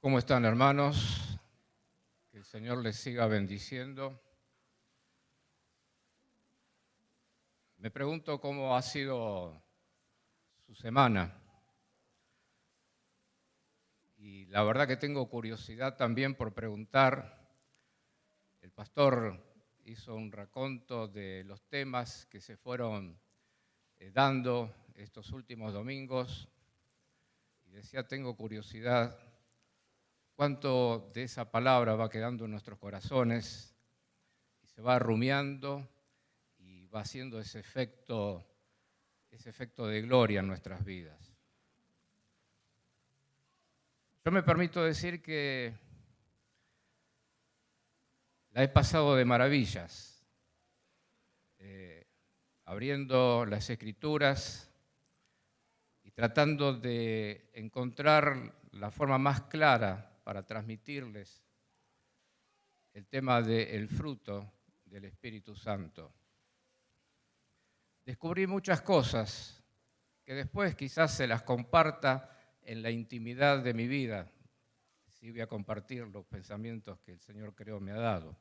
¿Cómo están, hermanos? Que el Señor les siga bendiciendo. Me pregunto cómo ha sido su semana. Y la verdad que tengo curiosidad también por preguntar. El pastor hizo un raconto de los temas que se fueron dando estos últimos domingos. Y decía, tengo curiosidad, cuánto de esa palabra va quedando en nuestros corazones y se va rumiando y va haciendo ese efecto de gloria en nuestras vidas. Yo me permito decir que la he pasado de maravillas, abriendo las Escrituras y tratando de encontrar la forma más clara para transmitirles el tema del fruto del Espíritu Santo. Descubrí muchas cosas que después quizás se las comparta en la intimidad de mi vida. Sí voy a compartir los pensamientos que el Señor creo me ha dado.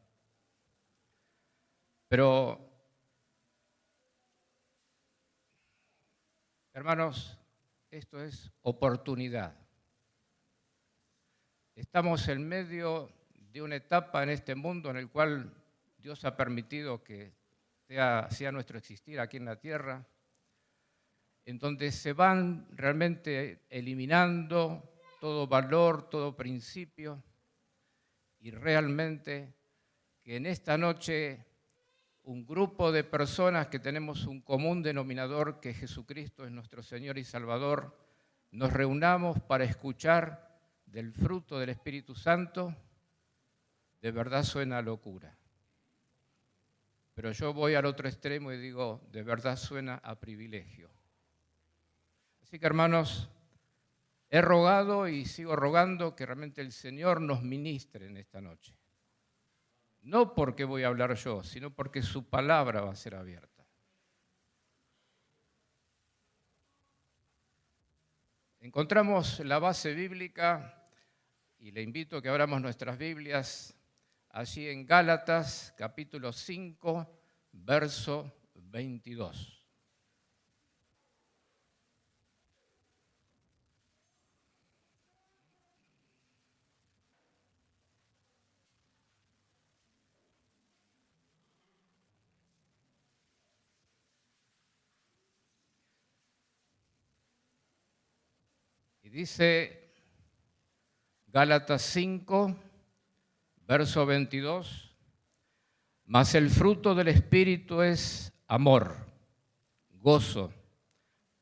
Pero, hermanos, esto es oportunidad. Estamos en medio de una etapa en este mundo en el cual Dios ha permitido que sea nuestro existir aquí en la tierra, en donde se van realmente eliminando todo valor, todo principio, y realmente que en esta noche un grupo de personas que tenemos un común denominador, que Jesucristo es nuestro Señor y Salvador, nos reunamos para escuchar del fruto del Espíritu Santo, de verdad suena a locura. Pero yo voy al otro extremo y digo, de verdad suena a privilegio. Así que, hermanos, he rogado y sigo rogando que realmente el Señor nos ministre en esta noche. No porque voy a hablar yo, sino porque su palabra va a ser abierta. Encontramos la base bíblica y le invito a que abramos nuestras Biblias allí en Gálatas, capítulo 5, verso 22. Y dice Gálatas 5, verso 22, mas el fruto del Espíritu es amor, gozo,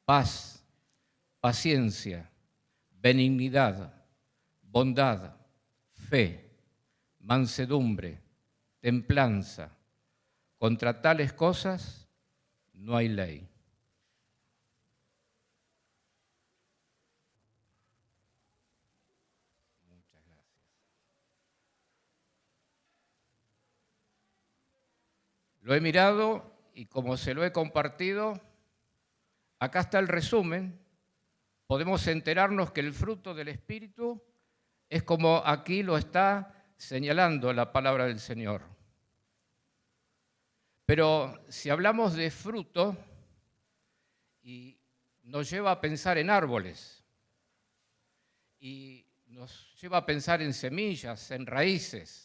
paz, paciencia, benignidad, bondad, fe, mansedumbre, templanza. Contra tales cosas no hay ley. Muchas gracias. Lo he mirado y como se lo he compartido, acá está el resumen. Podemos enterarnos que el fruto del Espíritu es como aquí lo está señalando la palabra del Señor. Pero si hablamos de fruto, y nos lleva a pensar en árboles, y nos lleva a pensar en semillas, en raíces.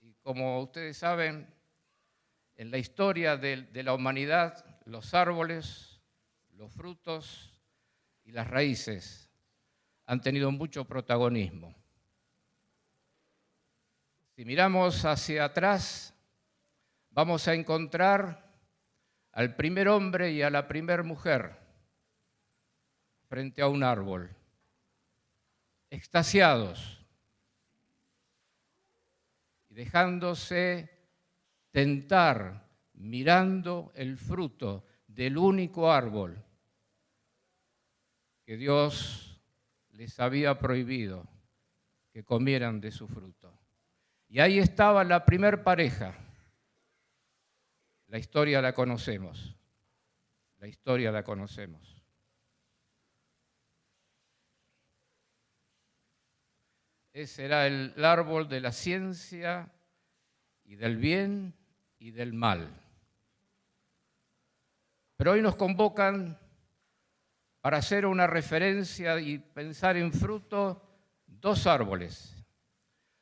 Y como ustedes saben, en la historia de la humanidad, los árboles, los frutos y las raíces han tenido mucho protagonismo. Si miramos hacia atrás, vamos a encontrar al primer hombre y a la primera mujer frente a un árbol, extasiados y dejándose tentar, mirando el fruto del único árbol que Dios les había prohibido que comieran de su fruto. Y ahí estaba la primer pareja. La historia la conocemos. La historia la conocemos. será el árbol de la ciencia y del bien y del mal. Pero hoy nos convocan para hacer una referencia y pensar en fruto dos árboles.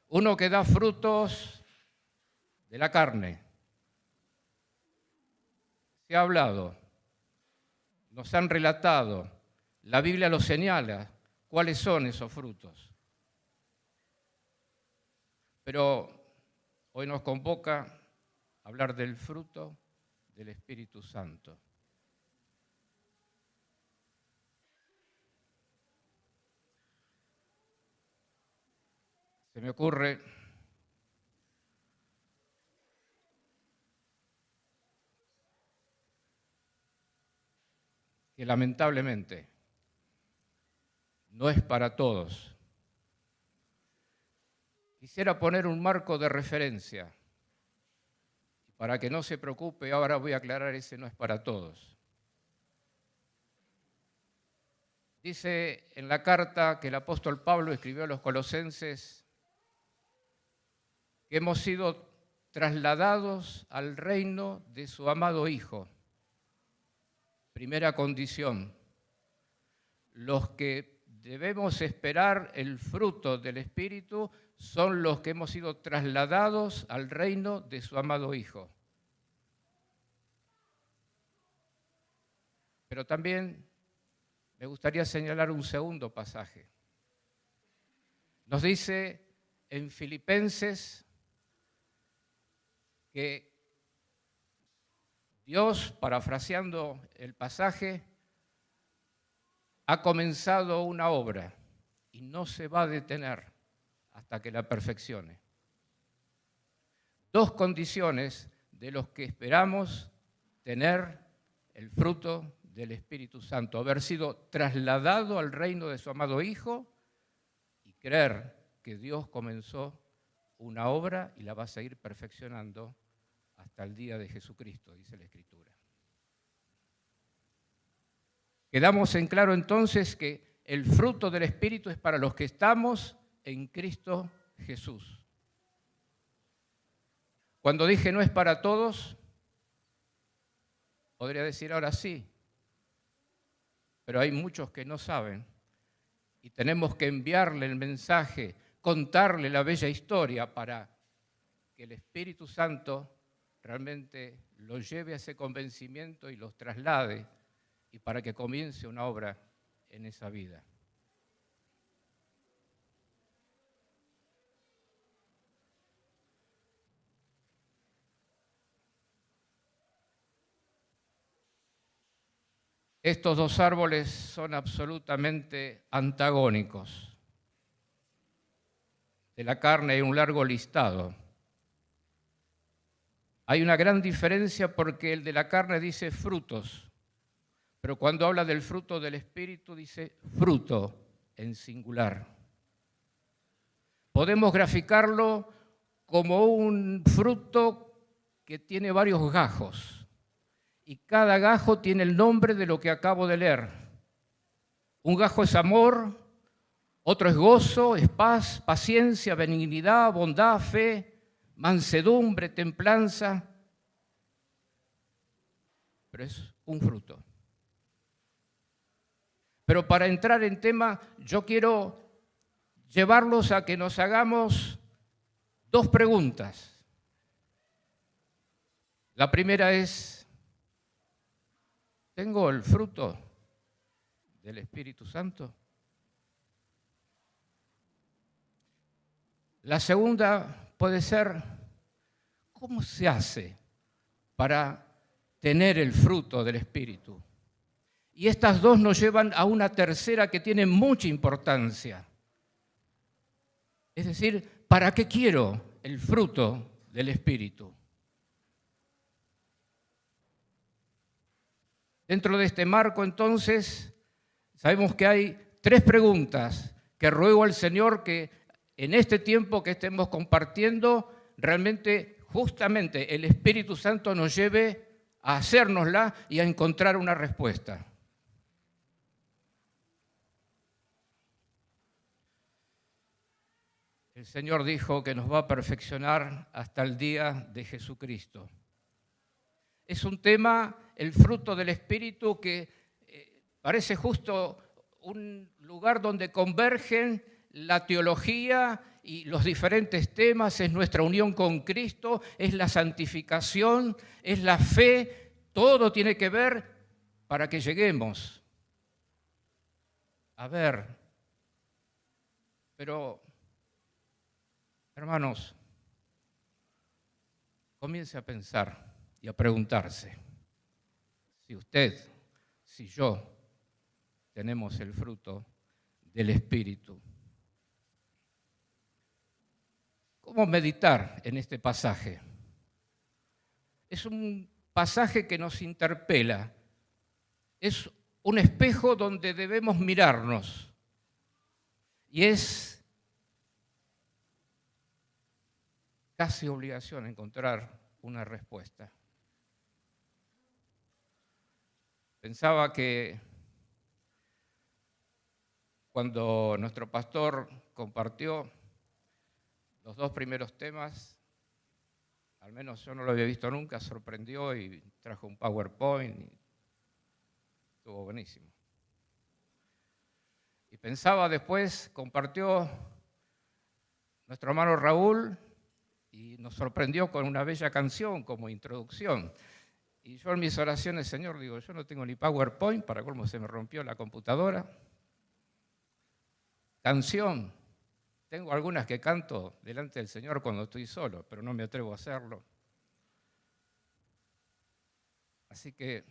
Uno que da frutos de la carne. Se ha hablado, nos han relatado, la Biblia lo señala, cuáles son esos frutos. Pero hoy nos convoca a hablar del fruto del Espíritu Santo. Se me ocurre que lamentablemente no es para todos. Quisiera poner un marco de referencia. Para que no se preocupe, ahora voy a aclarar, ese no es para todos. Dice en la carta que el apóstol Pablo escribió a los colosenses que hemos sido trasladados al reino de su amado Hijo. Primera condición, los que debemos esperar el fruto del Espíritu son los que hemos sido trasladados al reino de su amado Hijo. Pero también me gustaría señalar un segundo pasaje. Nos dice en Filipenses que Dios, parafraseando el pasaje, ha comenzado una obra y no se va a detener hasta que la perfeccione. Dos condiciones de los que esperamos tener el fruto del Espíritu Santo: haber sido trasladado al reino de su amado Hijo y creer que Dios comenzó una obra y la va a seguir perfeccionando hasta el día de Jesucristo, dice la Escritura. Quedamos en claro entonces que el fruto del Espíritu es para los que estamos en Cristo Jesús. Cuando dije no es para todos, podría decir ahora sí, pero hay muchos que no saben y tenemos que enviarle el mensaje, contarle la bella historia para que el Espíritu Santo realmente los lleve a ese convencimiento y los traslade y para que comience una obra en esa vida. Estos dos árboles son absolutamente antagónicos. De la carne hay un largo listado. Hay una gran diferencia porque el de la carne dice frutos, pero cuando habla del fruto del Espíritu dice fruto en singular. Podemos graficarlo como un fruto que tiene varios gajos. Y cada gajo tiene el nombre de lo que acabo de leer. Un gajo es amor, otro es gozo, es paz, paciencia, benignidad, bondad, fe, mansedumbre, templanza. Pero es un fruto. Pero para entrar en tema, yo quiero llevarlos a que nos hagamos dos preguntas. La primera es: ¿tengo el fruto del Espíritu Santo? La segunda puede ser: ¿cómo se hace para tener el fruto del Espíritu? Y estas dos nos llevan a una tercera que tiene mucha importancia. Es decir, ¿para qué quiero el fruto del Espíritu? Dentro de este marco, entonces, sabemos que hay tres preguntas que ruego al Señor que en este tiempo que estemos compartiendo, realmente, justamente, el Espíritu Santo nos lleve a hacérnosla y a encontrar una respuesta. el Señor dijo que nos va a perfeccionar hasta el día de Jesucristo. Es un tema, el fruto del Espíritu, que parece justo un lugar donde convergen la teología y los diferentes temas, es nuestra unión con Cristo, es la santificación, es la fe, todo tiene que ver para que lleguemos a ver. Pero, hermanos, comience a pensar y a preguntarse si usted, si yo, tenemos el fruto del Espíritu. ¿Cómo meditar en este pasaje? Es un pasaje que nos interpela, es un espejo donde debemos mirarnos y es casi obligación encontrar una respuesta. Pensaba que cuando nuestro pastor compartió los dos primeros temas, al menos yo no lo había visto nunca, sorprendió y trajo un PowerPoint y estuvo buenísimo. Y pensaba después, compartió nuestro hermano Raúl y nos sorprendió con una bella canción como introducción. Y yo en mis oraciones, Señor, digo, yo no tengo ni PowerPoint, para colmo se me rompió la computadora. Canción. Tengo algunas que canto delante del Señor cuando estoy solo, pero no me atrevo a hacerlo. Así que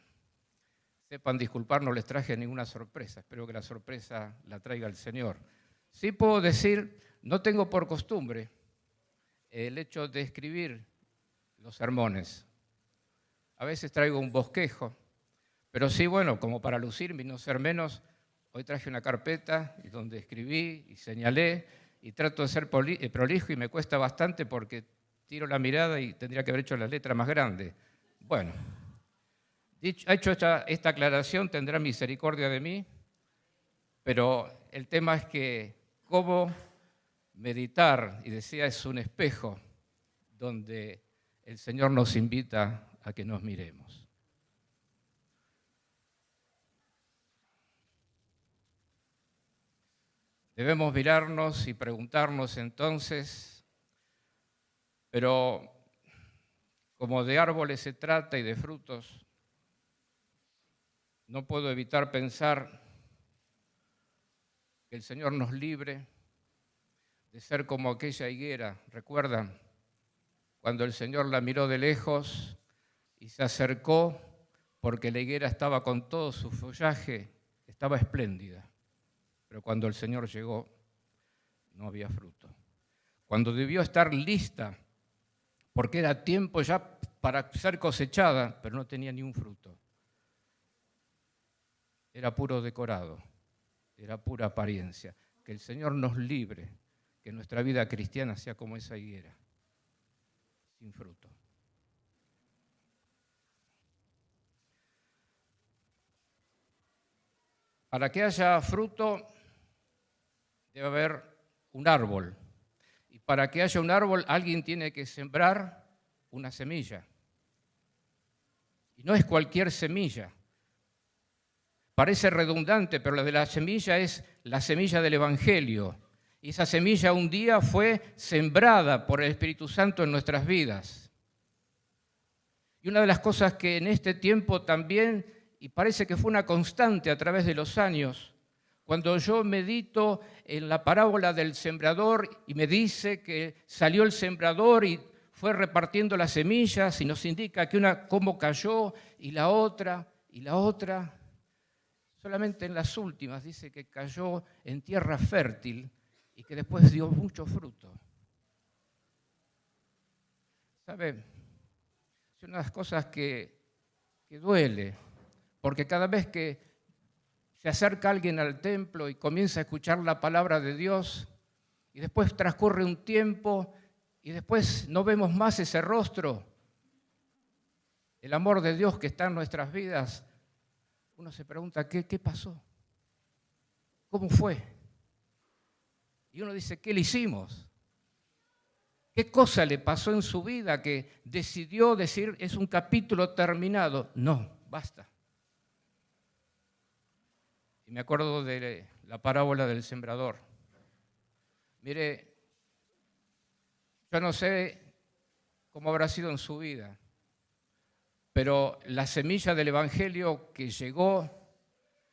sepan disculpar, no les traje ninguna sorpresa. Espero que la sorpresa la traiga el Señor. Sí puedo decir, no tengo por costumbre el hecho de escribir los sermones. A veces traigo un bosquejo, pero sí, bueno, como para lucirme y no ser menos, hoy traje una carpeta donde escribí y señalé, y trato de ser prolijo y me cuesta bastante porque tiro la mirada y tendría que haber hecho la letra más grande. Bueno, hecho esta aclaración, tendrá misericordia de mí, pero el tema es que cómo meditar, y decía, es un espejo donde el Señor nos invita a que nos miremos. Debemos mirarnos y preguntarnos entonces, pero como de árboles se trata y de frutos, no puedo evitar pensar que el Señor nos libre de ser como aquella higuera. ¿Recuerdan? Cuando el Señor la miró de lejos y se acercó porque la higuera estaba con todo su follaje, estaba espléndida. Pero cuando el Señor llegó, no había fruto. Cuando debió estar lista, porque era tiempo ya para ser cosechada, pero no tenía ni un fruto. Era puro decorado, era pura apariencia. Que el Señor nos libre, que nuestra vida cristiana sea como esa higuera, sin fruto. Para que haya fruto, debe haber un árbol. Y para que haya un árbol, alguien tiene que sembrar una semilla. Y no es cualquier semilla. Parece redundante, pero la de la semilla es la semilla del Evangelio. Y esa semilla un día fue sembrada por el Espíritu Santo en nuestras vidas. Y una de las cosas que en este tiempo también, y parece que fue una constante a través de los años, cuando yo medito en la parábola del sembrador y me dice que salió el sembrador y fue repartiendo las semillas y nos indica que una cómo cayó y la otra, solamente en las últimas dice que cayó en tierra fértil y que después dio mucho fruto. ¿Sabe? Es una de las cosas que duele, porque cada vez que se acerca alguien al templo y comienza a escuchar la palabra de Dios y después transcurre un tiempo y después no vemos más ese rostro, el amor de Dios que está en nuestras vidas, uno se pregunta, ¿qué pasó? ¿Cómo fue? Y uno dice, ¿qué le hicimos? ¿Qué cosa le pasó en su vida que decidió decir es un capítulo terminado? No, basta. Y me acuerdo de la parábola del sembrador. Mire, yo no sé cómo habrá sido en su vida, pero la semilla del Evangelio que llegó,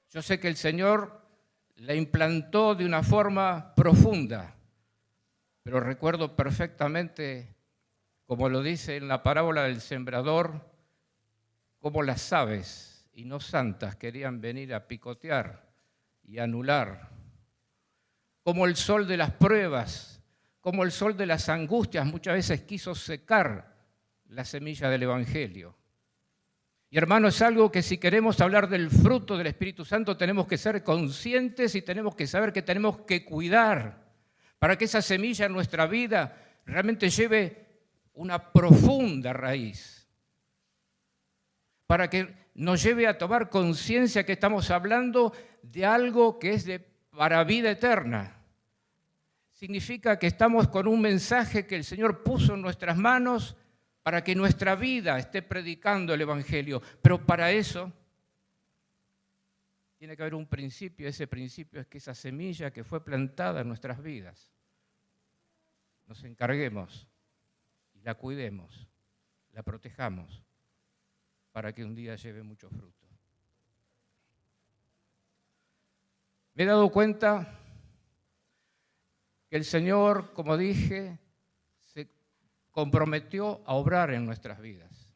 yo sé que el Señor la implantó de una forma profunda. Pero recuerdo perfectamente, como lo dice en la parábola del sembrador, cómo las aves y no santas querían venir a picotear y anular. Como el sol de las pruebas, como el sol de las angustias muchas veces quiso secar la semilla del Evangelio. Y hermano, es algo que si queremos hablar del fruto del Espíritu Santo tenemos que ser conscientes y tenemos que saber que tenemos que cuidar para que esa semilla en nuestra vida realmente lleve una profunda raíz, para que nos lleve a tomar conciencia que estamos hablando de algo que es para vida eterna. Significa que estamos con un mensaje que el Señor puso en nuestras manos para que nuestra vida esté predicando el Evangelio, pero para eso tiene que haber un principio. Ese principio es que esa semilla que fue plantada en nuestras vidas nos encarguemos y la cuidemos, la protejamos para que un día lleve mucho fruto. Me he dado cuenta que el Señor, como dije, se comprometió a obrar en nuestras vidas.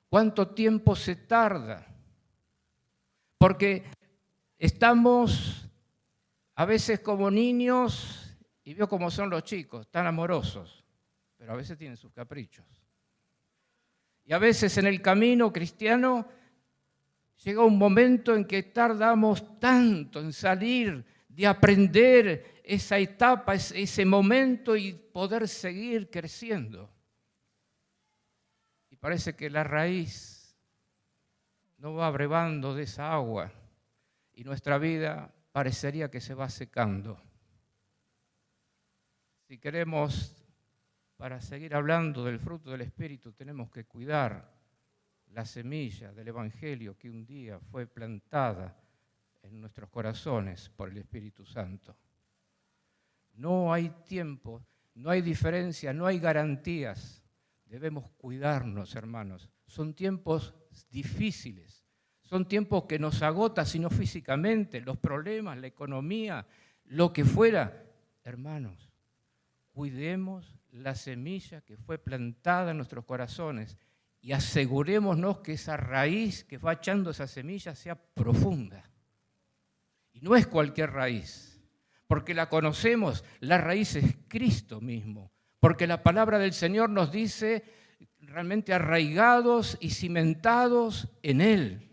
¿Cuánto tiempo se tarda? Porque estamos a veces como niños. Y veo cómo son los chicos, tan amorosos, pero a veces tienen sus caprichos. Y a veces en el camino cristiano llega un momento en que tardamos tanto en salir, de aprender esa etapa, ese momento y poder seguir creciendo. Y parece que la raíz no va abrevando de esa agua y nuestra vida parecería que se va secando. Si queremos, para seguir hablando del fruto del Espíritu, tenemos que cuidar la semilla del Evangelio que un día fue plantada en nuestros corazones por el Espíritu Santo. No hay tiempo, no hay diferencia, no hay garantías. Debemos cuidarnos, hermanos. Son tiempos difíciles, son tiempos que nos agotan, si no físicamente, los problemas, la economía, lo que fuera. Hermanos, cuidemos la semilla que fue plantada en nuestros corazones y asegurémonos que esa raíz que va echando esa semilla sea profunda. Y no es cualquier raíz, porque la conocemos, la raíz es Cristo mismo, porque la palabra del Señor nos dice realmente arraigados y cimentados en Él.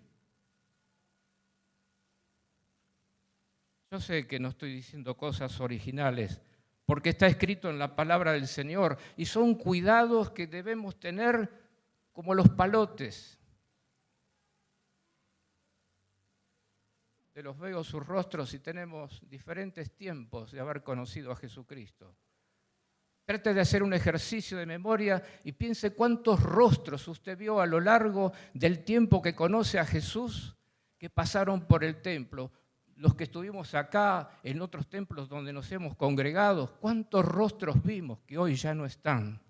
Yo sé que no estoy diciendo cosas originales, porque está escrito en la palabra del Señor, y son cuidados que debemos tener como los palotes. De los veo sus rostros y tenemos diferentes tiempos de haber conocido a Jesucristo. Trate de hacer un ejercicio de memoria y piense cuántos rostros usted vio a lo largo del tiempo que conoce a Jesús que pasaron por el templo. Los que estuvimos acá, en otros templos donde nos hemos congregado, ¿cuántos rostros vimos que hoy ya no están?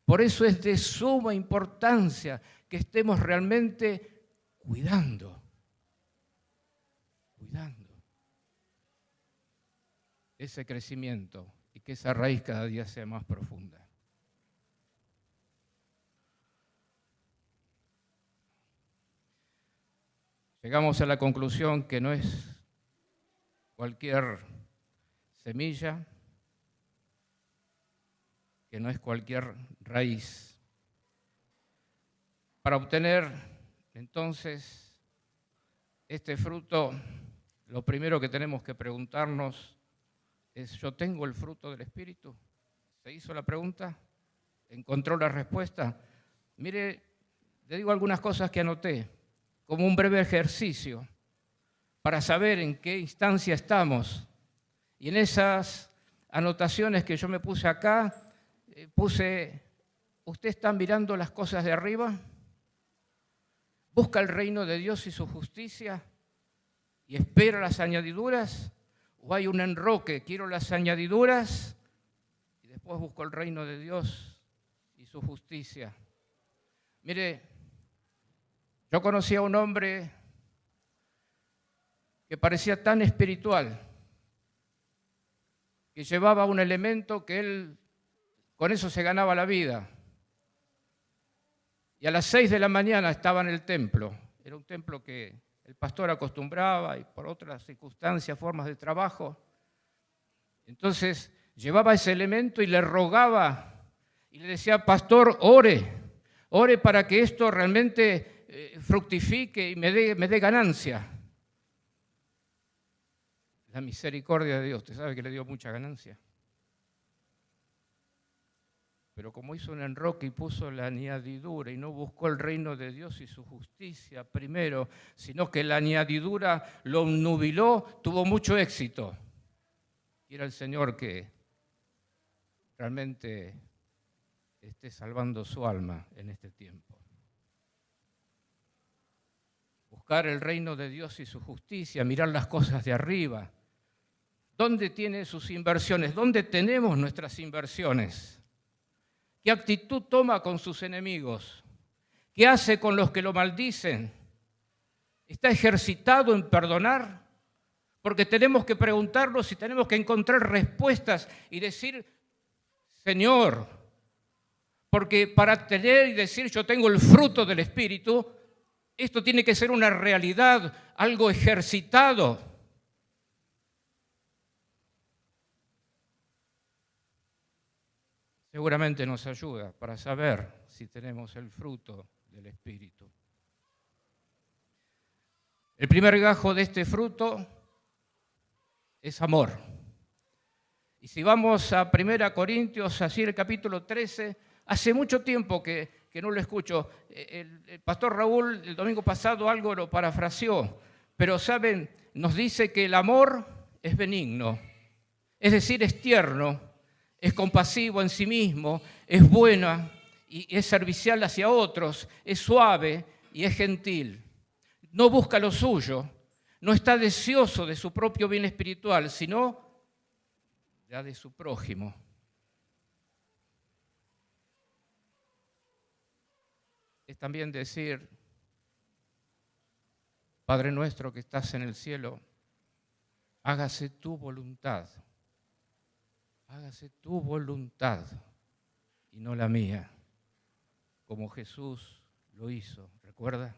Por eso es de suma importancia que estemos realmente cuidando ese crecimiento y que esa raíz cada día sea más profunda. Llegamos a la conclusión que no es cualquier semilla, que no es cualquier raíz. Para obtener entonces este fruto, lo primero que tenemos que preguntarnos es: ¿yo tengo el fruto del Espíritu? ¿Se hizo la pregunta? ¿Encontró la respuesta? Mire, le digo algunas cosas que anoté como un breve ejercicio para saber en qué instancia estamos. Y en esas anotaciones que yo me puse acá, puse, ¿usted está mirando las cosas de arriba? ¿Busca el reino de Dios y su justicia y espera las añadiduras? ¿O hay un enroque, quiero las añadiduras y después busco el reino de Dios y su justicia? Mire, yo conocí a un hombre que parecía tan espiritual, que llevaba un elemento que él con eso se ganaba la vida. Y a las 6 de la mañana estaba en el templo. Era un templo que el pastor acostumbraba y por otras circunstancias, formas de trabajo. Entonces llevaba ese elemento y le rogaba y le decía, pastor, ore para que esto realmente fructifique y me dé ganancia. La misericordia de Dios, usted sabe que le dio mucha ganancia. Pero como hizo un enroque y puso la añadidura y no buscó el reino de Dios y su justicia primero, sino que la añadidura lo nubiló, tuvo mucho éxito. Y era el Señor que realmente esté salvando su alma en este tiempo. Buscar el reino de Dios y su justicia, mirar las cosas de arriba. ¿Dónde tiene sus inversiones? ¿Dónde tenemos nuestras inversiones? ¿Qué actitud toma con sus enemigos? ¿Qué hace con los que lo maldicen? ¿Está ejercitado en perdonar? Porque tenemos que preguntarnos y tenemos que encontrar respuestas y decir, Señor, porque para tener y decir yo tengo el fruto del Espíritu, esto tiene que ser una realidad, algo ejercitado. Seguramente nos ayuda para saber si tenemos el fruto del Espíritu. El primer gajo de este fruto es amor. Y si vamos a 1 Corintios, así el capítulo 13, hace mucho tiempo que no lo escucho. El pastor Raúl el domingo pasado algo lo parafraseó, pero saben, nos dice que el amor es benigno, es decir, es tierno, es compasivo en sí mismo, es buena y es servicial hacia otros, es suave y es gentil. No busca lo suyo, no está deseoso de su propio bien espiritual, sino ya de su prójimo. Es también decir, Padre nuestro que estás en el cielo, hágase tu voluntad. Hágase tu voluntad y no la mía, como Jesús lo hizo, ¿recuerda?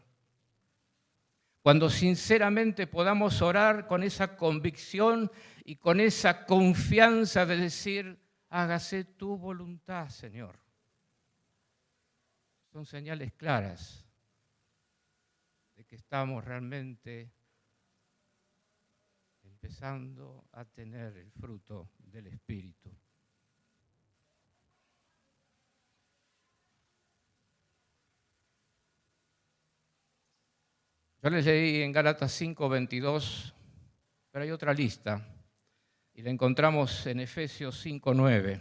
Cuando sinceramente podamos orar con esa convicción y con esa confianza de decir, hágase tu voluntad, Señor. Son señales claras de que estamos realmente empezando a tener el fruto del Espíritu. Yo les leí en Gálatas 5:22, pero hay otra lista y la encontramos en Efesios 5:9.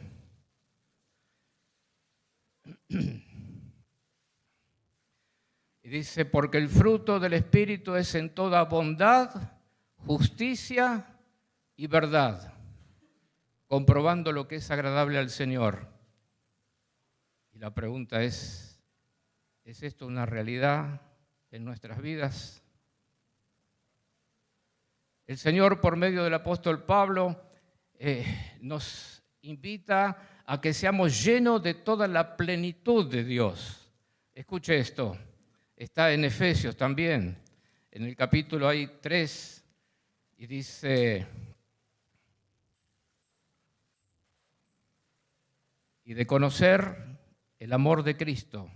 Y dice, porque el fruto del Espíritu es en toda bondad, justicia y verdad, comprobando lo que es agradable al Señor. Y la pregunta ¿es esto una realidad en nuestras vidas? El Señor, por medio del apóstol Pablo, nos invita a que seamos llenos de toda la plenitud de Dios. Escuche esto, está en Efesios también, en el capítulo hay 3, y dice, y de conocer el amor de Cristo,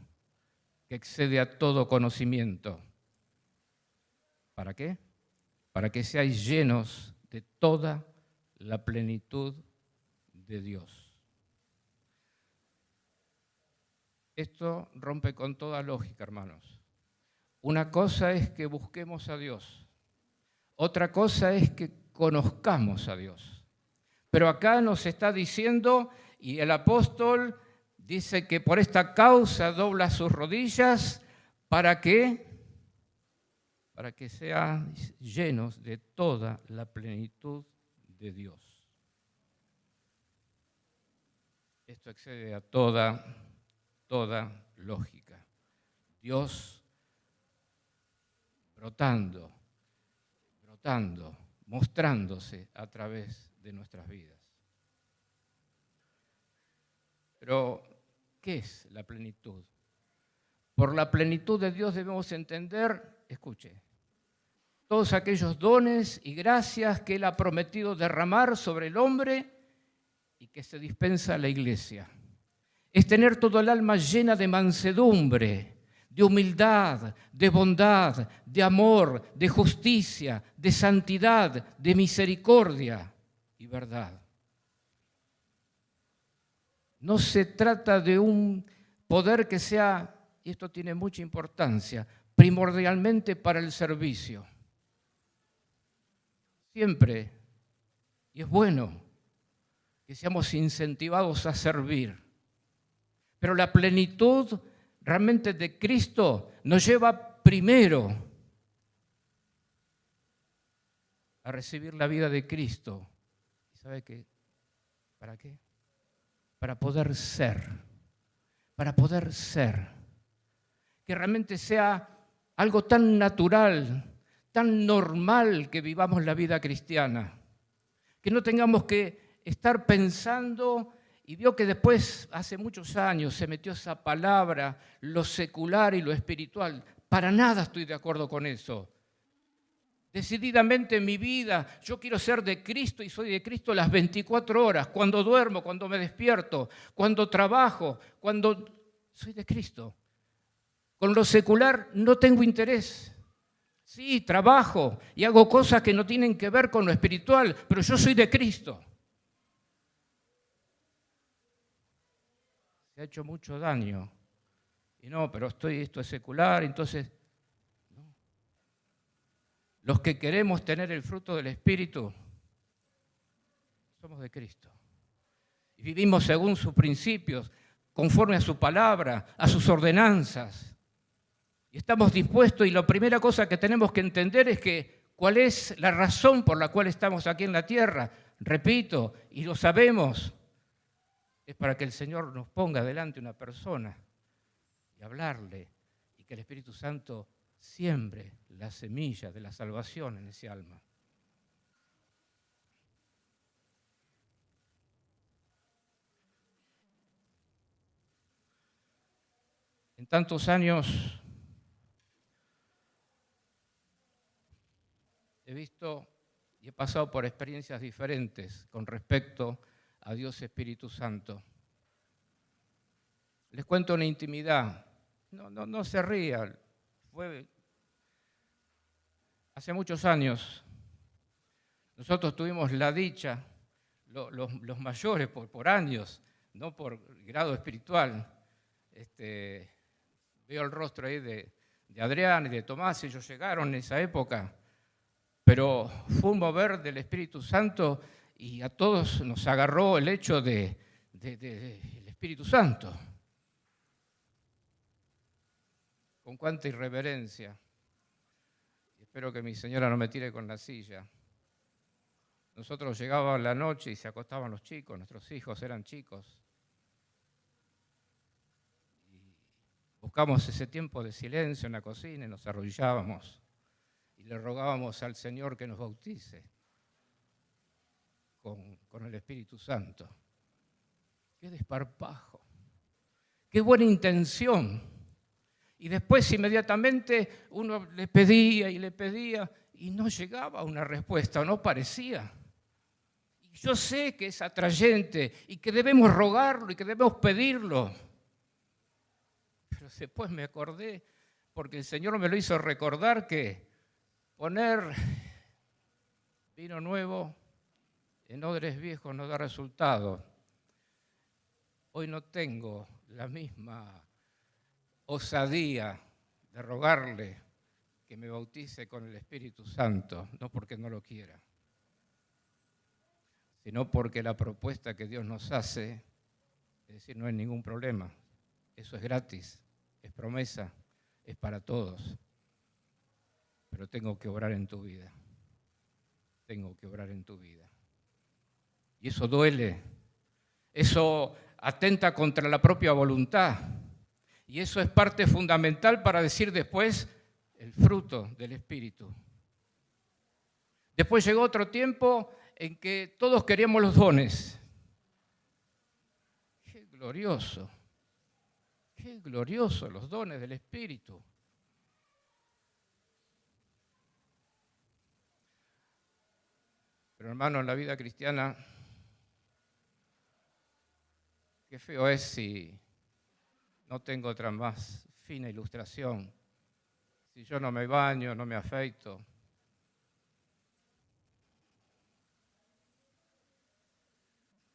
que excede a todo conocimiento. ¿Para qué? Para que seáis llenos de toda la plenitud de Dios. Esto rompe con toda lógica, hermanos. Una cosa es que busquemos a Dios. Otra cosa es que conozcamos a Dios. Pero acá nos está diciendo, y el apóstol dice que por esta causa dobla sus rodillas para que sean llenos de toda la plenitud de Dios. Esto excede a toda lógica. Dios brotando, mostrándose a través de nuestras vidas. Pero, ¿qué es la plenitud? Por la plenitud de Dios debemos entender, escuche, todos aquellos dones y gracias que Él ha prometido derramar sobre el hombre y que se dispensa a la iglesia. Es tener todo el alma llena de mansedumbre, de humildad, de bondad, de amor, de justicia, de santidad, de misericordia y verdad. No se trata de un poder que sea, y esto tiene mucha importancia, primordialmente para el servicio. Siempre, y es bueno, que seamos incentivados a servir. Pero la plenitud realmente de Cristo nos lleva primero a recibir la vida de Cristo. ¿Sabe qué? ¿Para qué? Para poder ser. Que realmente sea algo tan natural, tan normal que vivamos la vida cristiana. Que no tengamos que estar pensando. Y vio que después, hace muchos años, se metió esa palabra, lo secular y lo espiritual. Para nada estoy de acuerdo con eso. Decididamente en mi vida, yo quiero ser de Cristo y soy de Cristo las 24 horas, cuando duermo, cuando me despierto, cuando trabajo, cuando soy de Cristo. Con lo secular no tengo interés. Sí, trabajo y hago cosas que no tienen que ver con lo espiritual, pero yo soy de Cristo. Se ha hecho mucho daño. Y no, pero esto es secular, entonces, no. Los que queremos tener el fruto del Espíritu, somos de Cristo. Y vivimos según sus principios, conforme a su palabra, a sus ordenanzas. Y estamos dispuestos, y la primera cosa que tenemos que entender es que cuál es la razón por la cual estamos aquí en la tierra. Repito, y lo sabemos, es para que el Señor nos ponga delante una persona y hablarle y que el Espíritu Santo siembre la semilla de la salvación en ese alma. En tantos años he visto y he pasado por experiencias diferentes con respecto a Dios Espíritu Santo. Les cuento una intimidad. No se rían. Fue hace muchos años. Nosotros tuvimos la dicha, los mayores por años, no por grado espiritual. Veo el rostro ahí de Adrián y de Tomás, ellos llegaron en esa época, pero fue un mover del Espíritu Santo y a todos nos agarró el hecho del Espíritu Santo. Con cuánta irreverencia. Espero que mi señora no me tire con la silla. Nosotros llegábamos la noche y se acostaban los chicos, nuestros hijos eran chicos. Y buscamos ese tiempo de silencio en la cocina y nos arrodillábamos y le rogábamos al Señor que nos bautice con el Espíritu Santo. Qué desparpajo, qué buena intención. Y después inmediatamente uno le pedía y no llegaba a una respuesta, o no parecía. Y yo sé que es atrayente y que debemos rogarlo y que debemos pedirlo. Pero después me acordé, porque el Señor me lo hizo recordar, que poner vino nuevo en odres viejos no da resultado. Hoy no tengo la misma osadía de rogarle que me bautice con el Espíritu Santo, no porque no lo quiera, sino porque la propuesta que Dios nos hace Es decir, no hay ningún problema. Eso es gratis, es promesa, es para todos. Pero tengo que obrar en tu vida. Tengo que obrar en tu vida. Y eso duele. Eso atenta contra la propia voluntad. Y eso es parte fundamental para decir después el fruto del Espíritu. Después llegó otro tiempo en que todos queríamos los dones. ¡Qué glorioso! ¡Qué glorioso los dones del Espíritu! Pero hermano, en la vida cristiana, qué feo es si no tengo otra más fina ilustración. Si yo no me baño, no me afeito.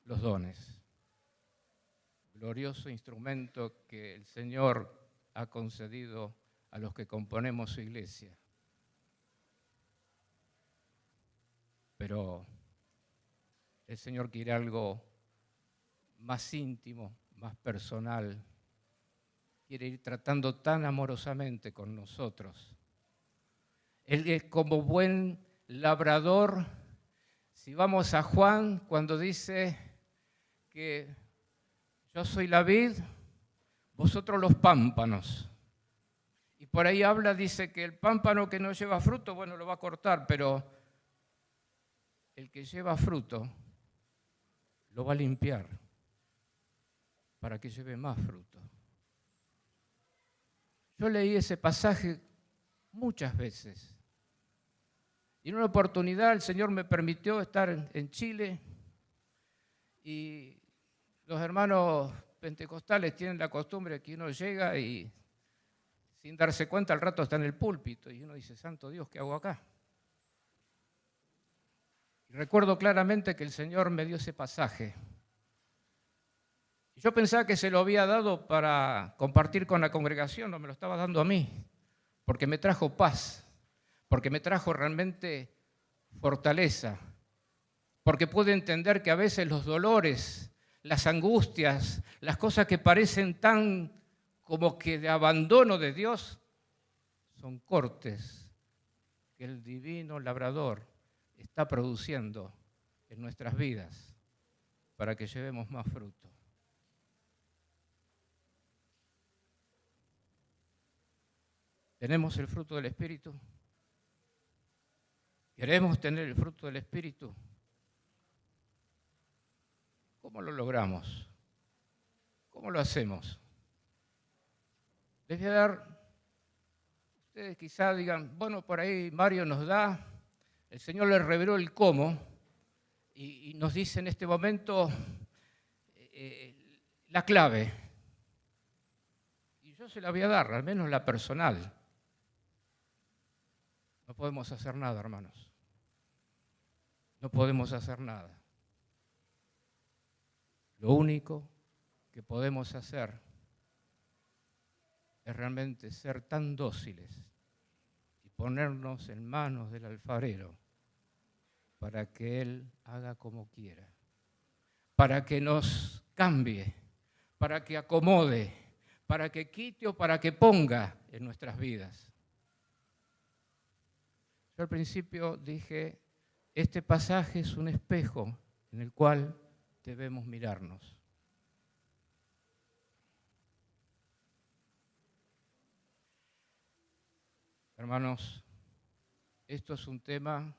Los dones. Glorioso instrumento que el Señor ha concedido a los que componemos su iglesia. Pero el Señor quiere algo más íntimo, más personal. Quiere ir tratando tan amorosamente con nosotros. Él es como buen labrador. Si vamos a Juan, cuando dice que yo soy la vid, vosotros los pámpanos. Y por ahí habla, dice que el pámpano que no lleva fruto, bueno, lo va a cortar, pero el que lleva fruto lo va a limpiar para que lleve más fruto. Yo leí ese pasaje muchas veces. Y en una oportunidad el Señor me permitió estar en Chile y los hermanos pentecostales tienen la costumbre que uno llega y sin darse cuenta al rato está en el púlpito y uno dice, santo Dios, ¿qué hago acá? Y recuerdo claramente que el Señor me dio ese pasaje. Yo pensaba que se lo había dado para compartir con la congregación, no me lo estaba dando a mí, porque me trajo paz, porque me trajo realmente fortaleza, porque pude entender que a veces los dolores, las angustias, las cosas que parecen tan como que de abandono de Dios, son cortes que el divino labrador está produciendo en nuestras vidas para que llevemos más fruto. ¿Tenemos el fruto del Espíritu? ¿Queremos tener el fruto del Espíritu? ¿Cómo lo logramos? ¿Cómo lo hacemos? Les voy a dar, ustedes quizás digan, bueno, por ahí Mario nos da, el Señor le reveló el cómo y nos dice en este momento la clave. Y yo se la voy a dar, al menos la personal. No podemos hacer nada, hermanos. No podemos hacer nada. Lo único que podemos hacer es realmente ser tan dóciles y ponernos en manos del alfarero para que Él haga como quiera, para que nos cambie, para que acomode, para que quite o para que ponga en nuestras vidas. Yo al principio dije, este pasaje es un espejo en el cual debemos mirarnos. Hermanos, esto es un tema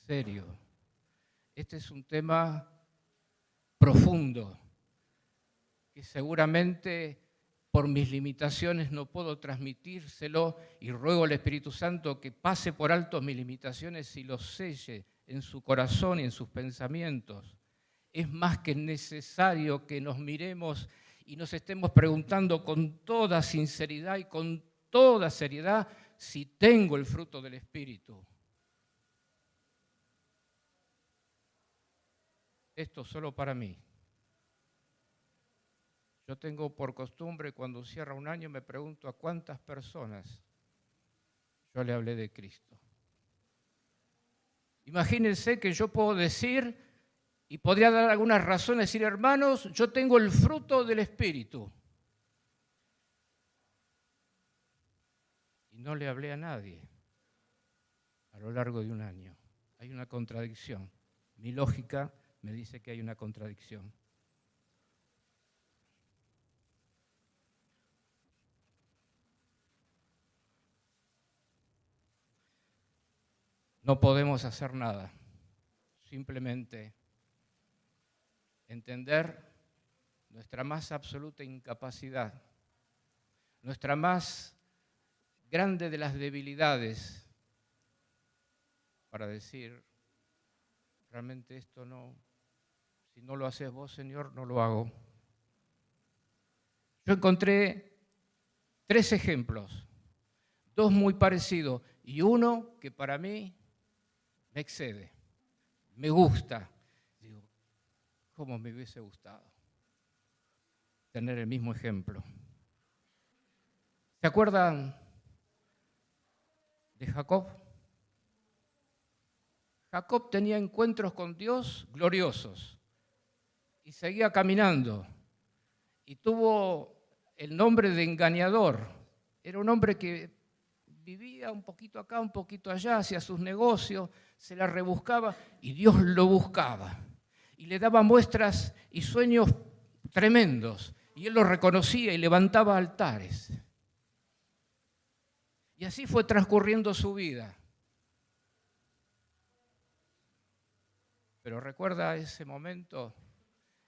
serio. Este es un tema profundo que seguramente por mis limitaciones no puedo transmitírselo y ruego al Espíritu Santo que pase por alto mis limitaciones y los selle en su corazón y en sus pensamientos. Es más que necesario que nos miremos y nos estemos preguntando con toda sinceridad y con toda seriedad si tengo el fruto del Espíritu. Esto solo para mí. Yo tengo por costumbre, cuando cierra un año, me pregunto a cuántas personas yo le hablé de Cristo. Imagínense que yo puedo decir Y podría dar algunas razones, decir, hermanos, yo tengo el fruto del Espíritu. Y no le hablé a nadie a lo largo de un año. Hay una contradicción. Mi lógica me dice que hay una contradicción. No podemos hacer nada, simplemente entender nuestra más absoluta incapacidad, nuestra más grande de las debilidades, para decir, realmente esto no, si no lo haces vos, Señor, no lo hago. Yo encontré 3 ejemplos, 2 muy parecidos y uno que para mí me excede, me gusta. Digo, ¿cómo me hubiese gustado tener el mismo ejemplo? ¿Se acuerdan de Jacob? Jacob tenía encuentros con Dios gloriosos y seguía caminando y tuvo el nombre de engañador. Era un hombre que vivía un poquito acá, un poquito allá, hacía sus negocios, se la rebuscaba y Dios lo buscaba. Y le daba muestras y sueños tremendos. Y él los reconocía y levantaba altares. Y así fue transcurriendo su vida. Pero recuerda ese momento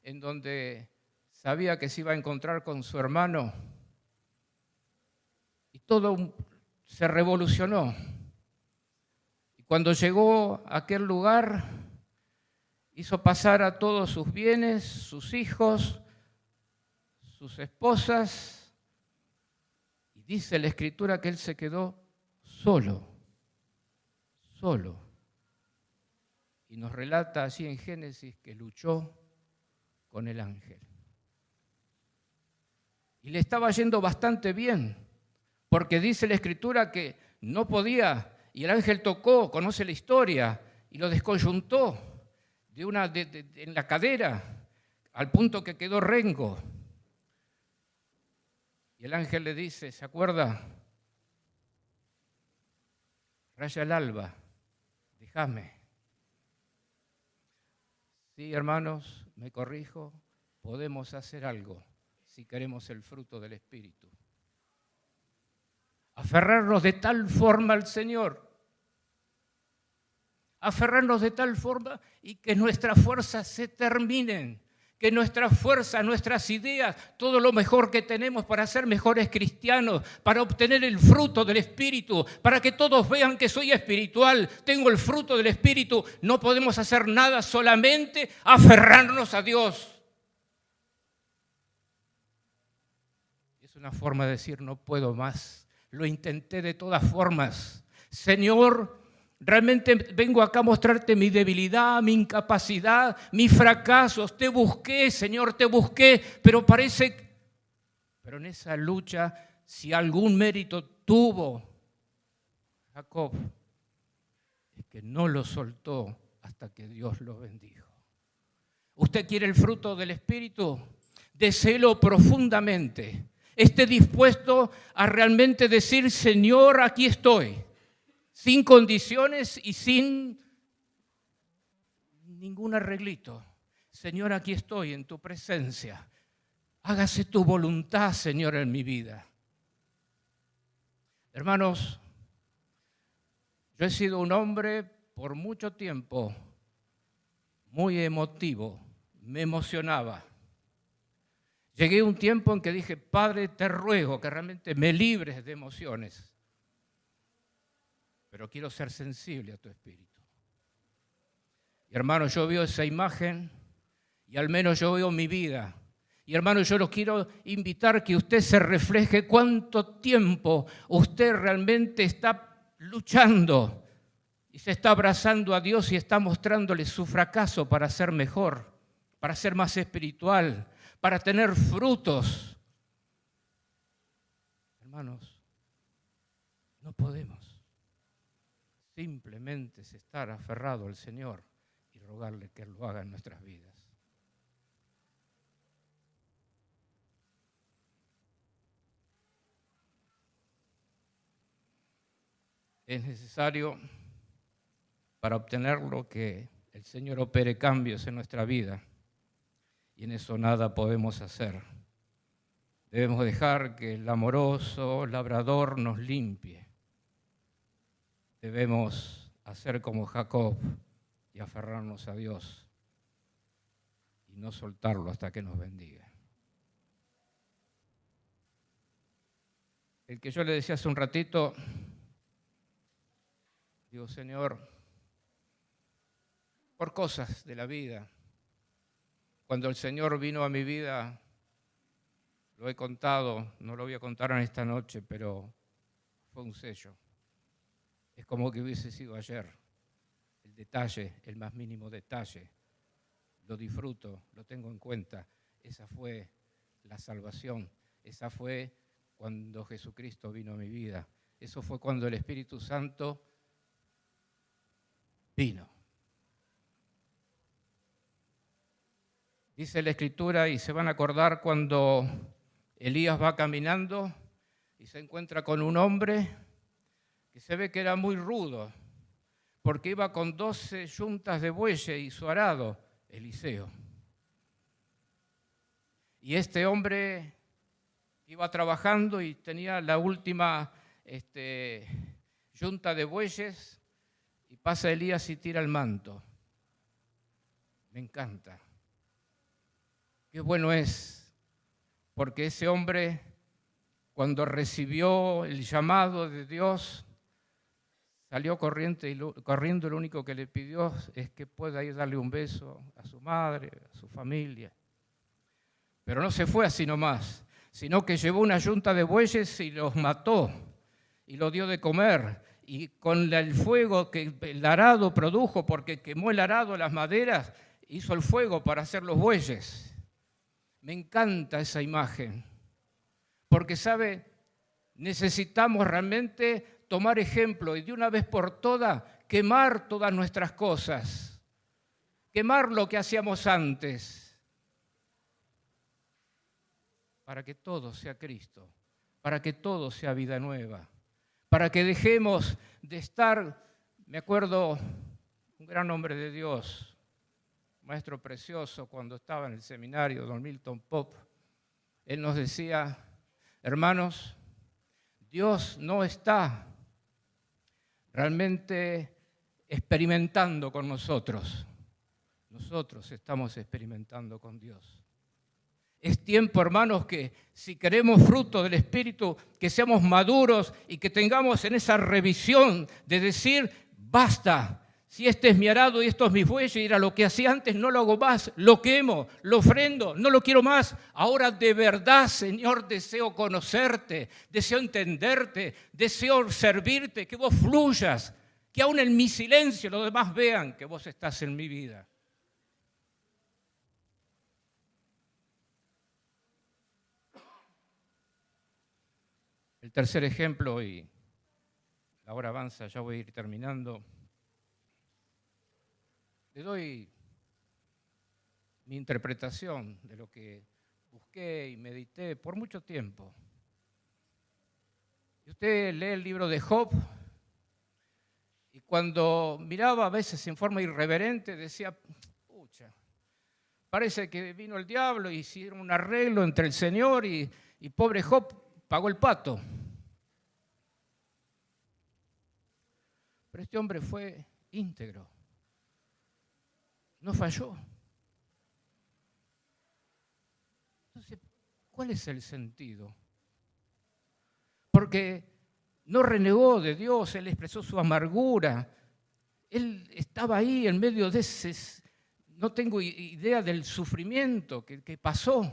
en donde sabía que se iba a encontrar con su hermano y todo se revolucionó. Y cuando llegó a aquel lugar, hizo pasar a todos sus bienes, sus hijos, sus esposas, y dice la Escritura que él se quedó solo. Y nos relata así en Génesis que luchó con el ángel. Y le estaba yendo bastante bien, porque dice la Escritura que no podía, y el ángel tocó, conoce la historia, y lo descoyuntó en la cadera, al punto que quedó rengo. Y el ángel le dice, ¿se acuerda? Raya el alba, déjame. Sí, hermanos, me corrijo, podemos hacer algo si queremos el fruto del Espíritu. Aferrarnos de tal forma al Señor, aferrarnos de tal forma y que nuestras fuerzas se terminen, que nuestras fuerzas, nuestras ideas, todo lo mejor que tenemos para ser mejores cristianos, para obtener el fruto del Espíritu, para que todos vean que soy espiritual, tengo el fruto del Espíritu, no podemos hacer nada, solamente aferrarnos a Dios. Es una forma de decir, no puedo más, lo intenté de todas formas. Señor, realmente vengo acá a mostrarte mi debilidad, mi incapacidad, mis fracasos. Te busqué, Señor, te busqué, pero en esa lucha, si algún mérito tuvo Jacob, es que no lo soltó hasta que Dios lo bendijo. ¿Usted quiere el fruto del Espíritu? Deséelo profundamente. Esté dispuesto a realmente decir, Señor, aquí estoy. Sin condiciones y sin ningún arreglito. Señor, aquí estoy en tu presencia. Hágase tu voluntad, Señor, en mi vida. Hermanos, yo he sido un hombre por mucho tiempo muy emotivo, me emocionaba. Llegué a un tiempo en que dije, Padre, te ruego que realmente me libres de emociones. Pero quiero ser sensible a tu Espíritu. Y hermano, yo veo esa imagen y al menos yo veo mi vida. Y hermano, yo lo quiero invitar que usted se refleje cuánto tiempo usted realmente está luchando y se está abrazando a Dios y está mostrándole su fracaso para ser mejor, para ser más espiritual, para tener frutos. Hermanos, no podemos simplemente estar aferrado al Señor y rogarle que lo haga en nuestras vidas. Es necesario para obtenerlo que el Señor opere cambios en nuestra vida y en eso nada podemos hacer. Debemos dejar que el amoroso labrador nos limpie. Debemos hacer como Jacob y aferrarnos a Dios y no soltarlo hasta que nos bendiga. El que yo le decía hace un ratito, digo, Señor, por cosas de la vida, cuando el Señor vino a mi vida, lo he contado, no lo voy a contar en esta noche, pero fue un sello. Es como que hubiese sido ayer. El detalle, el más mínimo detalle, lo disfruto, lo tengo en cuenta. Esa fue la salvación, esa fue cuando Jesucristo vino a mi vida. Eso fue cuando el Espíritu Santo vino. Dice la Escritura, y se van a acordar cuando Elías va caminando y se encuentra con un hombre que se ve que era muy rudo, porque iba con 12 yuntas de bueyes y su arado, Eliseo. Y este hombre iba trabajando y tenía la última yunta de bueyes y pasa Elías y tira el manto. Me encanta. Qué bueno es, porque ese hombre, cuando recibió el llamado de Dios, salió corriendo, lo único que le pidió es que pueda ir a darle un beso a su madre, a su familia. Pero no se fue así nomás, sino que llevó una yunta de bueyes y los mató y lo dio de comer. Y con el fuego que el arado produjo, porque quemó el arado, las maderas, hizo el fuego para hacer los bueyes. Me encanta esa imagen, porque, ¿sabe? Necesitamos realmente tomar ejemplo y de una vez por todas quemar todas nuestras cosas, quemar lo que hacíamos antes, para que todo sea Cristo, para que todo sea vida nueva, para que dejemos de estar, me acuerdo, un gran hombre de Dios, maestro precioso, cuando estaba en el seminario, don Milton Pop, él nos decía, hermanos, Dios no está realmente experimentando con nosotros. Nosotros estamos experimentando con Dios. Es tiempo, hermanos, que si queremos fruto del Espíritu, que seamos maduros y que tengamos en esa revisión de decir, basta, si este es mi arado y esto es mi bueyes, y era lo que hacía antes, no lo hago más, lo quemo, lo ofrendo, no lo quiero más. Ahora de verdad, Señor, deseo conocerte, deseo entenderte, deseo servirte, que vos fluyas, que aún en mi silencio los demás vean que vos estás en mi vida. El tercer ejemplo, y la hora avanza, ya voy a ir terminando. Le doy mi interpretación de lo que busqué y medité por mucho tiempo. Y usted lee el libro de Job y cuando miraba a veces en forma irreverente decía, pucha, parece que vino el diablo y hicieron un arreglo entre el Señor y pobre Job pagó el pato. Pero este hombre fue íntegro. No falló. Entonces, ¿cuál es el sentido? Porque no renegó de Dios, él expresó su amargura. Él estaba ahí en medio de ese, no tengo idea del sufrimiento que pasó.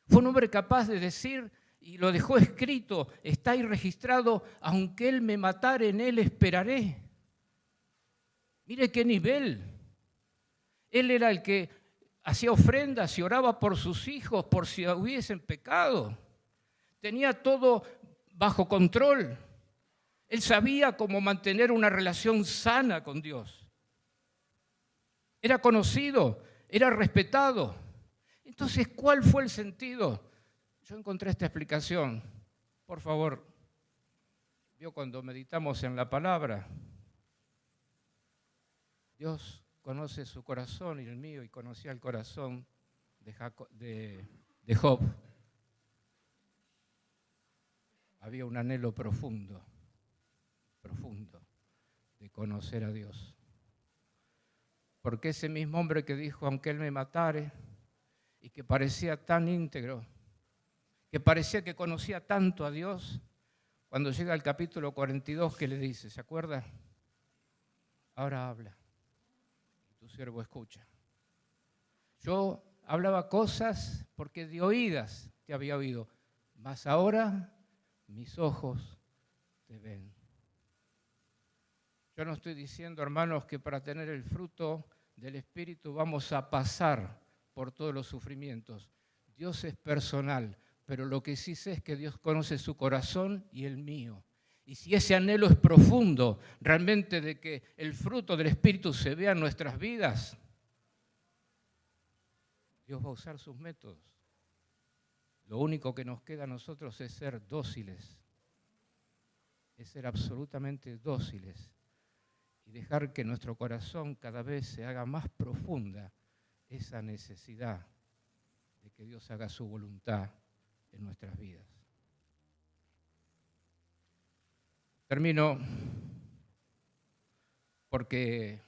Fue un hombre capaz de decir, y lo dejó escrito, está ahí registrado, aunque él me matare, en él esperaré. Mire qué nivel. Él era el que hacía ofrendas y oraba por sus hijos, por si hubiesen pecado. Tenía todo bajo control. Él sabía cómo mantener una relación sana con Dios. era conocido, era respetado. Entonces, ¿cuál fue el sentido? Yo encontré esta explicación. Por favor, vio cuando meditamos en la palabra, Dios conoce su corazón y el mío, y conocía el corazón de Job. Había un anhelo profundo de conocer a Dios. Porque ese mismo hombre que dijo, aunque él me matare, y que parecía tan íntegro, que parecía que conocía tanto a Dios, cuando llega al capítulo 42, ¿qué le dice? ¿Se acuerda? Ahora habla, y tu siervo escucha. Yo hablaba cosas porque de oídas te había oído, mas ahora mis ojos te ven. Yo no estoy diciendo, hermanos, que para tener el fruto del Espíritu vamos a pasar por todos los sufrimientos. Dios es personal, pero lo que sí sé es que Dios conoce su corazón y el mío. Y si ese anhelo es profundo, realmente de que el fruto del Espíritu se vea en nuestras vidas, Dios va a usar sus métodos. Lo único que nos queda a nosotros es ser dóciles, es ser absolutamente dóciles y dejar que nuestro corazón cada vez se haga más profunda esa necesidad de que Dios haga su voluntad en nuestras vidas. Termino porque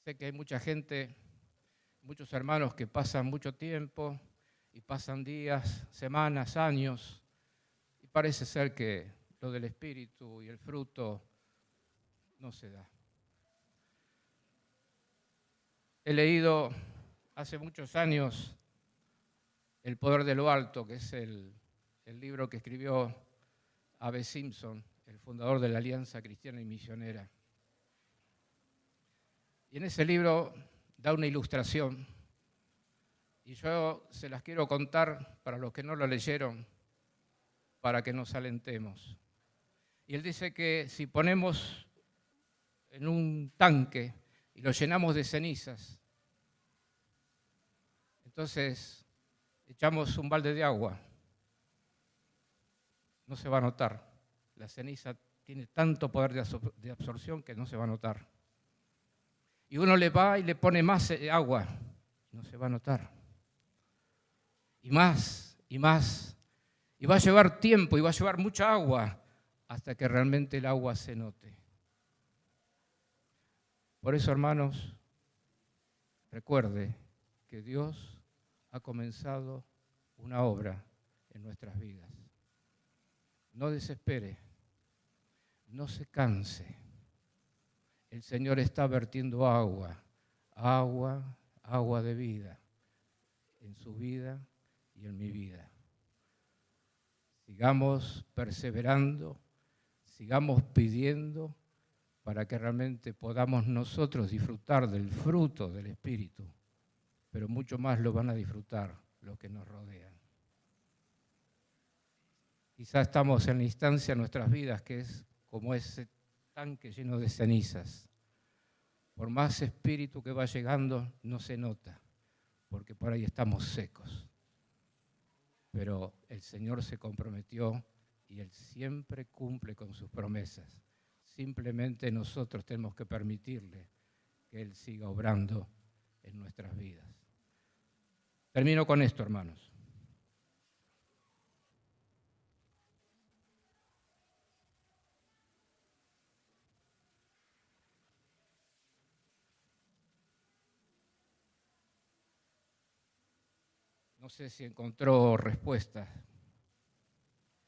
sé que hay mucha gente, muchos hermanos que pasan mucho tiempo y pasan días, semanas, años, y parece ser que lo del Espíritu y el fruto no se da. He leído hace muchos años El poder de lo alto, que es el libro que escribió A.B. Simpson, el fundador de la Alianza Cristiana y Misionera. Y en ese libro da una ilustración, y yo se las quiero contar para los que no lo leyeron, para que nos alentemos. Y él dice que si ponemos en un tanque y lo llenamos de cenizas, entonces echamos un balde de agua, no se va a notar. La ceniza tiene tanto poder de absorción que no se va a notar. Y uno le va y le pone más agua, no se va a notar. Y más, y más. Y va a llevar tiempo y va a llevar mucha agua hasta que realmente el agua se note. Por eso, hermanos, recuerde que Dios ha comenzado una obra en nuestras vidas. No desespere, no se canse. El Señor está vertiendo agua, agua, agua de vida en su vida y en mi vida. Sigamos perseverando, sigamos pidiendo para que realmente podamos nosotros disfrutar del fruto del Espíritu, pero mucho más lo van a disfrutar los que nos rodean. Quizás estamos en la instancia de nuestras vidas que es como ese tanque lleno de cenizas. Por más espíritu que va llegando, no se nota, porque por ahí estamos secos. Pero el Señor se comprometió y Él siempre cumple con sus promesas. Simplemente nosotros tenemos que permitirle que Él siga obrando en nuestras vidas. Termino con esto, hermanos. No sé si encontró respuesta,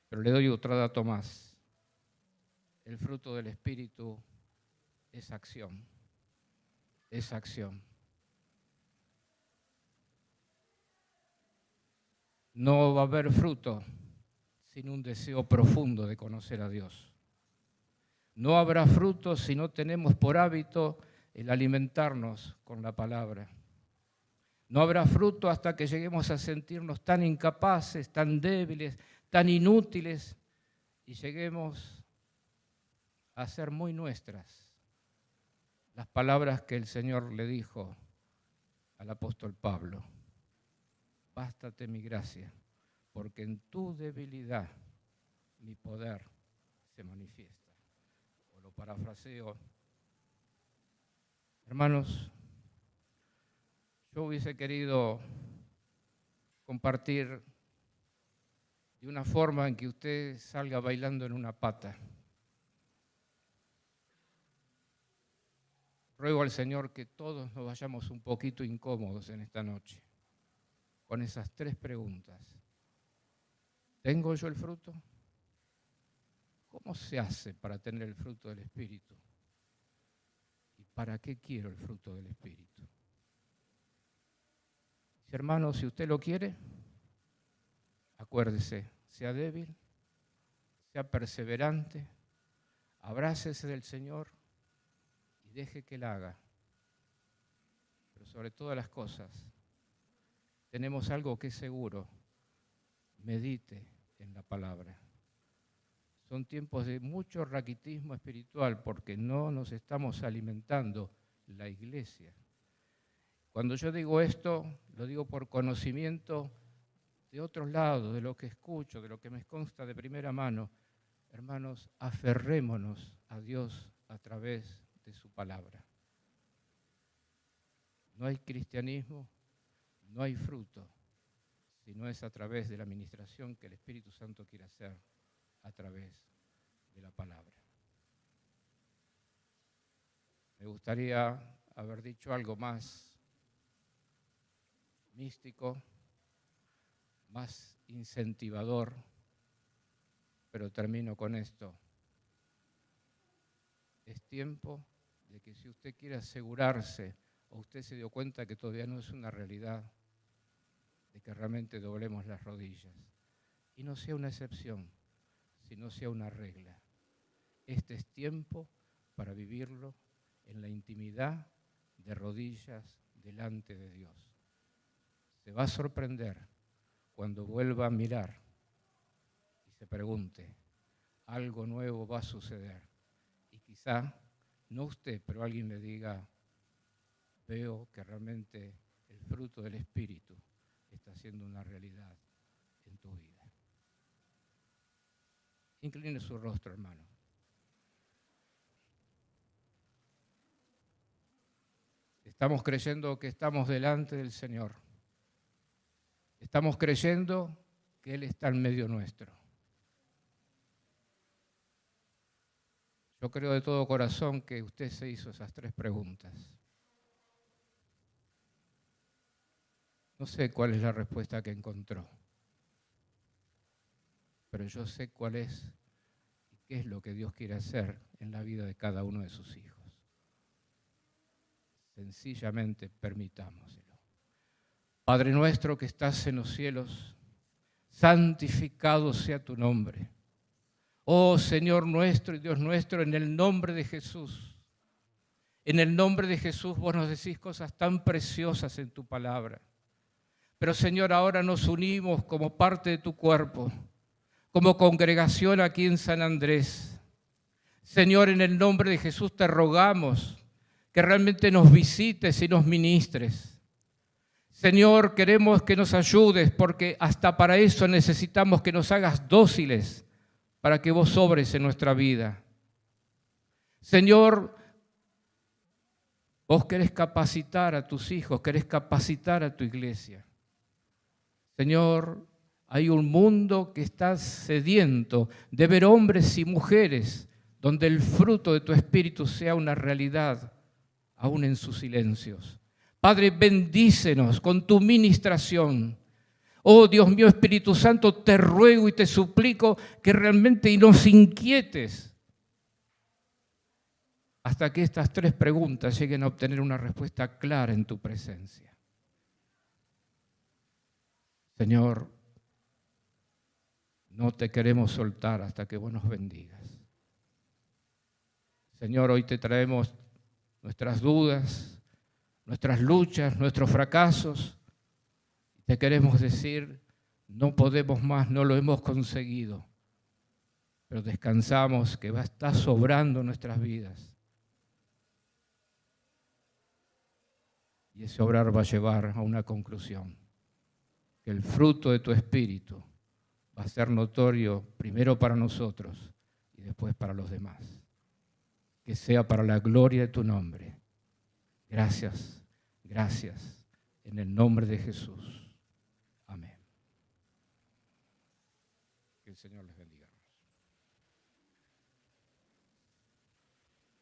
pero le doy otro dato más. El fruto del Espíritu es acción. Es acción. No va a haber fruto sin un deseo profundo de conocer a Dios. No habrá fruto si no tenemos por hábito el alimentarnos con la palabra. No habrá fruto hasta que lleguemos a sentirnos tan incapaces, tan débiles, tan inútiles y lleguemos a ser muy nuestras las palabras que el Señor le dijo al apóstol Pablo: bástate mi gracia, porque en tu debilidad mi poder se manifiesta. O lo parafraseo. Hermanos, yo hubiese querido compartir de una forma en que usted salga bailando en una pata. Ruego al Señor que todos nos vayamos un poquito incómodos en esta noche con esas 3 preguntas. ¿Tengo yo el fruto? ¿Cómo se hace para tener el fruto del Espíritu? ¿Y para qué quiero el fruto del Espíritu? Hermano, si usted lo quiere, acuérdese, sea débil, sea perseverante, abrácese del Señor y deje que Él haga. Pero sobre todas las cosas, tenemos algo que es seguro: medite en la palabra. Son tiempos de mucho raquitismo espiritual porque no nos estamos alimentando la iglesia. Cuando yo digo esto, lo digo por conocimiento de otros lados, de lo que escucho, de lo que me consta de primera mano. Hermanos, aferrémonos a Dios a través de su palabra. No hay cristianismo, no hay fruto, si no es a través de la administración que el Espíritu Santo quiere hacer a través de la palabra. Me gustaría haber dicho algo más místico, más incentivador, pero termino con esto. Es tiempo de que si usted quiere asegurarse o usted se dio cuenta que todavía no es una realidad, de que realmente doblemos las rodillas y no sea una excepción, sino sea una regla. Este es tiempo para vivirlo en la intimidad de rodillas delante de Dios. Se va a sorprender cuando vuelva a mirar y se pregunte: algo nuevo va a suceder. Y quizá, no usted, pero alguien le diga: veo que realmente el fruto del Espíritu está siendo una realidad en tu vida. Incline su rostro, hermano. Estamos creyendo que estamos delante del Señor. Estamos creyendo que Él está en medio nuestro. Yo creo de todo corazón que usted se hizo esas 3 preguntas. No sé cuál es la respuesta que encontró, pero yo sé cuál es y qué es lo que Dios quiere hacer en la vida de cada uno de sus hijos. Sencillamente permitámoselo. Padre nuestro que estás en los cielos, santificado sea tu nombre. Oh Señor nuestro y Dios nuestro, en el nombre de Jesús. En el nombre de Jesús vos nos decís cosas tan preciosas en tu palabra. Pero Señor, ahora nos unimos como parte de tu cuerpo, como congregación aquí en San Andrés. Señor, en el nombre de Jesús te rogamos que realmente nos visites y nos ministres. Señor, queremos que nos ayudes porque hasta para eso necesitamos que nos hagas dóciles para que vos obres en nuestra vida. Señor, vos querés capacitar a tus hijos, querés capacitar a tu iglesia. Señor, hay un mundo que está sediento de ver hombres y mujeres donde el fruto de tu Espíritu sea una realidad, aún en sus silencios. Padre, bendícenos con tu ministración. Oh Dios mío, Espíritu Santo, te ruego y te suplico que realmente nos inquietes hasta que estas 3 preguntas lleguen a obtener una respuesta clara en tu presencia. Señor, no te queremos soltar hasta que vos nos bendigas. Señor, hoy te traemos nuestras dudas, nuestras luchas, nuestros fracasos. Te queremos decir, no podemos más, no lo hemos conseguido, pero descansamos que va a estar sobrando nuestras vidas. y ese obrar va a llevar a una conclusión, que el fruto de tu espíritu va a ser notorio primero para nosotros y después para los demás. Que sea para la gloria de tu nombre. Gracias, gracias, en el nombre de Jesús. Amén. Que el Señor les bendiga.